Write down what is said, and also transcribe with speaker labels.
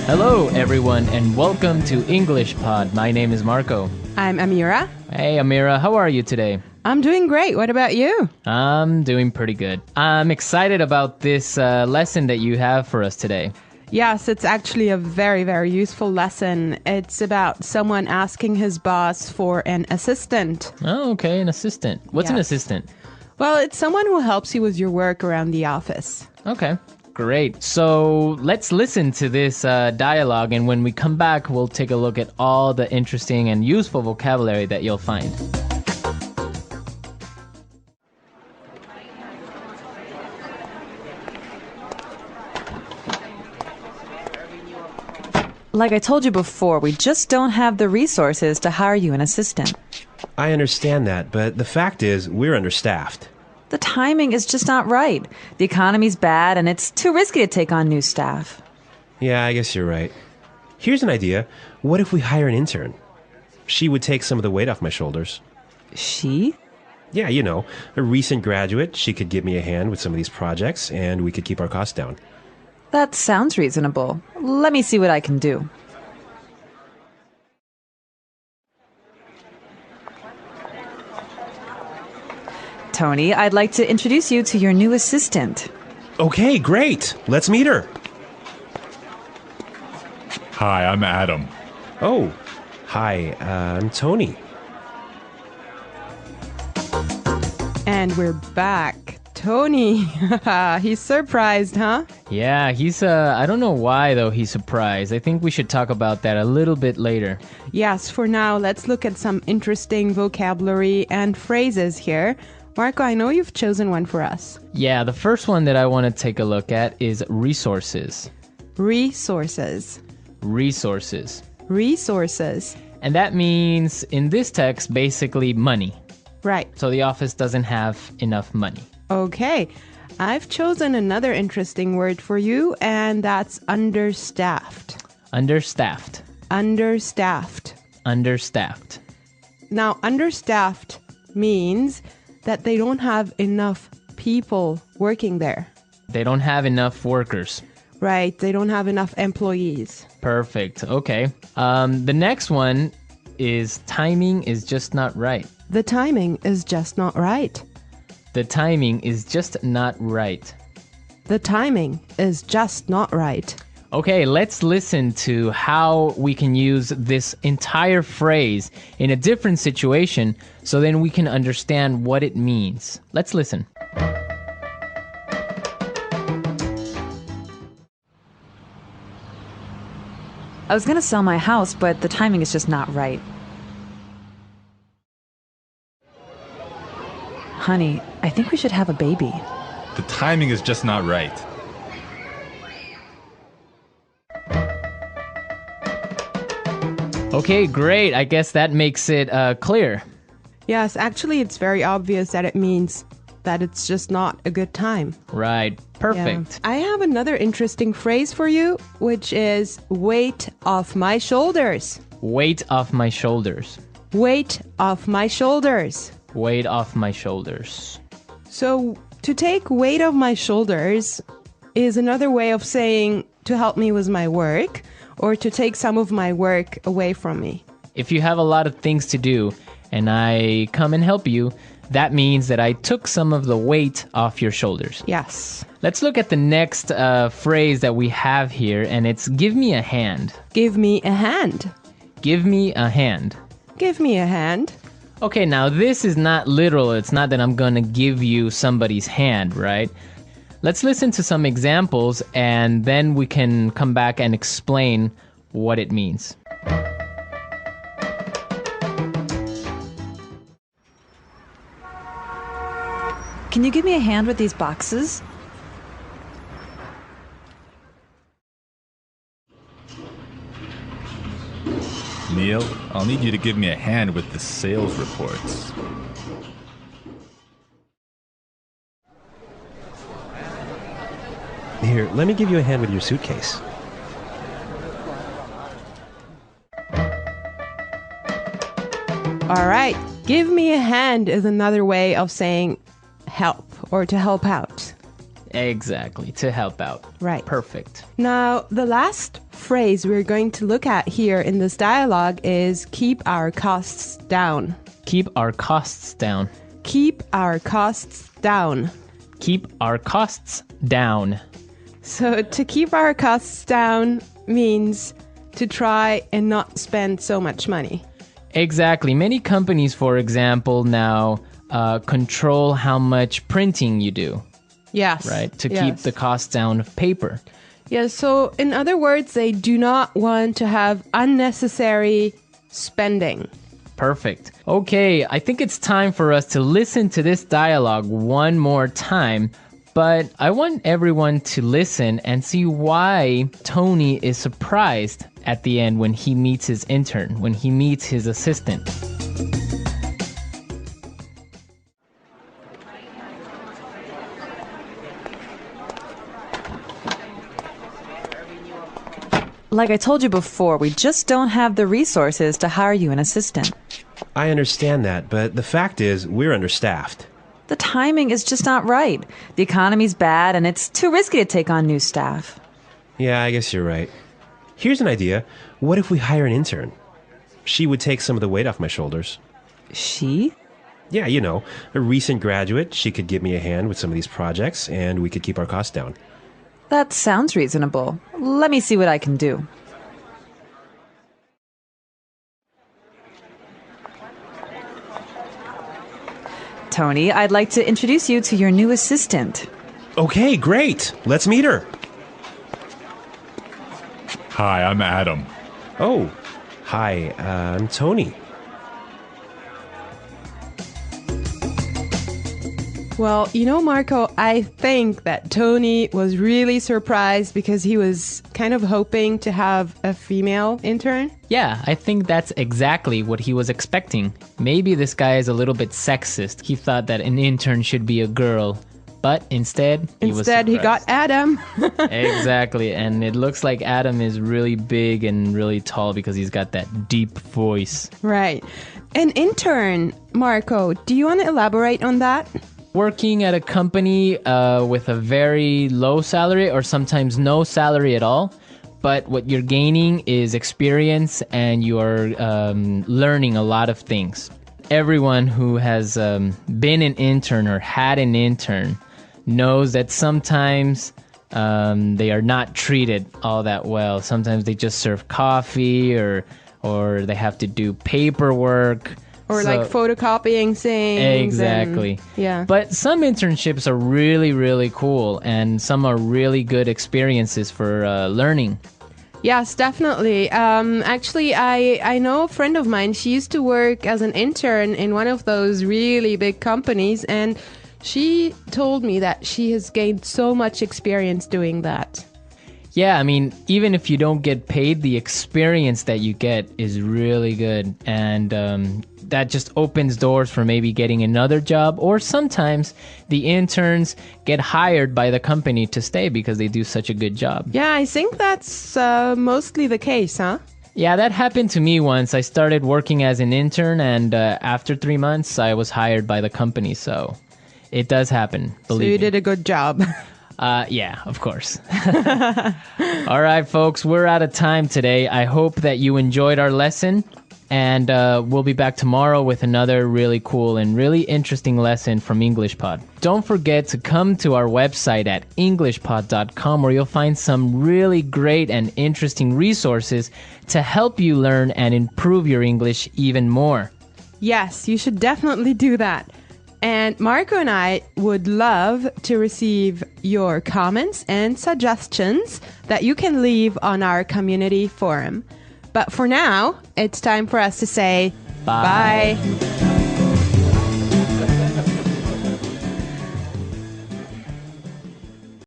Speaker 1: Hello, everyone, and welcome to English Pod. My name is Marco.
Speaker 2: I'm Amira.
Speaker 1: Hey, Amira, how are you today?
Speaker 2: I'm doing great. What about you?
Speaker 1: I'm doing pretty good. I'm excited about this lesson that you have for us today.
Speaker 2: Yes, it's actually a very, very useful lesson. It's about someone asking his boss for an assistant.
Speaker 1: Oh, okay, an assistant. What's an
Speaker 2: Yes.
Speaker 1: assistant?
Speaker 2: Well, it's someone who helps you with your work around the office.
Speaker 1: Okay, great. So let's listen to this dialogue, and when we come back, we'll take a look at all the interesting and useful vocabulary that you'll find.
Speaker 3: Like I told you before, we just don't have the resources to hire you an assistant.
Speaker 4: I understand that, but the fact is, we're understaffed.
Speaker 3: The timing is just not right. The economy's bad, and it's too risky to take on new staff.
Speaker 4: Yeah, I guess you're right. Here's an idea. What if we hire an intern? She would take some of the weight off my shoulders.
Speaker 3: She?
Speaker 4: Yeah, you know, a recent graduate. She could give me a hand with some of these projects, and we could keep our costs down.
Speaker 3: That sounds reasonable. Let me see what I can do. Tony, I'd like to introduce you to your new assistant.
Speaker 4: Okay, great. Let's meet her.
Speaker 5: Hi, I'm Adam.
Speaker 4: Oh, hi, I'm Tony.
Speaker 2: And we're back. Tony. He's surprised, huh?
Speaker 1: Yeah, he's, I don't know why, though, he's surprised. I think we should talk about that a little bit later.
Speaker 2: Yes, for now, let's look at some interesting vocabulary and phrases here. Marco, I know you've chosen one for us.
Speaker 1: Yeah, the first one that I want to take a look at is resources.
Speaker 2: Resources.
Speaker 1: Resources.
Speaker 2: Resources.
Speaker 1: And that means, in this text, basically money.
Speaker 2: Right.
Speaker 1: So the office doesn't have enough money.
Speaker 2: Okay. I've chosen another interesting word for you, and that's understaffed.
Speaker 1: Understaffed.
Speaker 2: Understaffed.
Speaker 1: Understaffed.
Speaker 2: Now, understaffed means that they don't have enough people working there.
Speaker 1: They don't have enough workers.
Speaker 2: Right. They don't have enough employees.
Speaker 1: Perfect. Okay. The next one is timing is just not right.
Speaker 2: The timing is just not right.
Speaker 1: The timing is just not right.
Speaker 2: The timing is just not right.
Speaker 1: Okay, let's listen to how we can use this entire phrase in a different situation so then we can understand what it means. Let's listen.
Speaker 3: I was going to sell my house, but the timing is just not right. Honey, I think we should have a baby.
Speaker 5: The timing is just not right.
Speaker 1: Okay, great. I guess that makes it clear.
Speaker 2: Yes, actually, it's very obvious that it means that it's just not a good time.
Speaker 1: Right. Perfect.
Speaker 2: Yeah. I have another interesting phrase for you, which is weight off my shoulders.
Speaker 1: Weight off my shoulders.
Speaker 2: Weight off my shoulders.
Speaker 1: Weight off my shoulders.
Speaker 2: So, to take weight off my shoulders is another way of saying to help me with my work or to take some of my work away from me.
Speaker 1: If you have a lot of things to do and I come and help you, that means that I took some of the weight off your shoulders.
Speaker 2: Yes.
Speaker 1: Let's look at the next phrase that we have here, and it's give me a hand.
Speaker 2: Give me a hand.
Speaker 1: Give me a hand.
Speaker 2: Give me a hand.
Speaker 1: Okay, now this is not literal. It's not that I'm going to give you somebody's hand, right? Let's listen to some examples, and then we can come back and explain what it means.
Speaker 3: Can you give me a hand with these boxes?
Speaker 5: Neil, I'll need you to give me a hand with the sales reports.
Speaker 4: Here, let me give you a hand with your suitcase.
Speaker 2: All right. Give me a hand is another way of saying help or to help out.
Speaker 1: Exactly, to help out.
Speaker 2: Right.
Speaker 1: Perfect.
Speaker 2: Now, the last phrase we're going to look at here in this dialogue is keep our costs down.
Speaker 1: Keep our costs down.
Speaker 2: Keep our costs down.
Speaker 1: Keep our costs down.
Speaker 2: So to keep our costs down means to try and not spend so much money.
Speaker 1: Exactly. Many companies, for example, now control how much printing you do,
Speaker 2: Yes.
Speaker 1: right? To
Speaker 2: yes.
Speaker 1: keep the costs down of paper.
Speaker 2: Yeah, so in other words, they do not want to have unnecessary spending.
Speaker 1: Perfect. Okay, I think it's time for us to listen to this dialogue one more time. But I want everyone to listen and see why Tony is surprised at the end when he meets his intern, when he meets his assistant.
Speaker 3: Like I told you before, we just don't have the resources to hire you an assistant.
Speaker 4: I understand that, but the fact is, we're understaffed.
Speaker 3: The timing is just not right. The economy's bad, and it's too risky to take on new staff.
Speaker 4: Yeah, I guess you're right. Here's an idea. What if we hire an intern? She would take some of the weight off my shoulders.
Speaker 3: She?
Speaker 4: Yeah, you know, a recent graduate. She could give me a hand with some of these projects, and we could keep our costs down.
Speaker 3: That sounds reasonable. Let me see what I can do. Tony, I'd like to introduce you to your new assistant.
Speaker 4: Okay, great. Let's meet her.
Speaker 5: Hi, I'm Adam.
Speaker 4: Oh, hi, I'm Tony.
Speaker 2: Well, you know, Marco, I think that Tony was really surprised because he was kind of hoping to have a female intern.
Speaker 1: Yeah, I think that's exactly what he was expecting. Maybe this guy is a little bit sexist. He thought that an intern should be a girl. But instead, he
Speaker 2: got Adam.
Speaker 1: Exactly. And it looks like Adam is really big and really tall because he's got that deep voice.
Speaker 2: Right. An intern, Marco, do you want to elaborate on that?
Speaker 1: Working at a company with a very low salary or sometimes no salary at all. But what you're gaining is experience and you're learning a lot of things. Everyone who has been an intern or had an intern knows that sometimes they are not treated all that well. Sometimes they just serve coffee or they have to do paperwork.
Speaker 2: Or like photocopying things.
Speaker 1: Exactly.
Speaker 2: Yeah.
Speaker 1: But some internships are really, really cool and some are really good experiences for learning.
Speaker 2: Yes, definitely. Actually, I know a friend of mine. She used to work as an intern in one of those really big companies, and she told me that she has gained so much experience doing that.
Speaker 1: Yeah, I mean, even if you don't get paid, the experience that you get is really good. And that just opens doors for maybe getting another job. Or sometimes the interns get hired by the company to stay because they do such a good job.
Speaker 2: Yeah, I think that's mostly the case, huh?
Speaker 1: Yeah, that happened to me once. I started working as an intern, and after 3 months, I was hired by the company. So it does happen, believe me.
Speaker 2: So you did a good job.
Speaker 1: Yeah, of course. All right, folks, we're out of time today. I hope that you enjoyed our lesson, and we'll be back tomorrow with another really cool and really interesting lesson from EnglishPod. Don't forget to come to our website at englishpod.com, where you'll find some really great and interesting resources to help you learn and improve your English even more.
Speaker 2: Yes, you should definitely do that. And Marco and I would love to receive your comments and suggestions that you can leave on our community forum. But for now, it's time for us to say
Speaker 1: Bye.
Speaker 2: bye.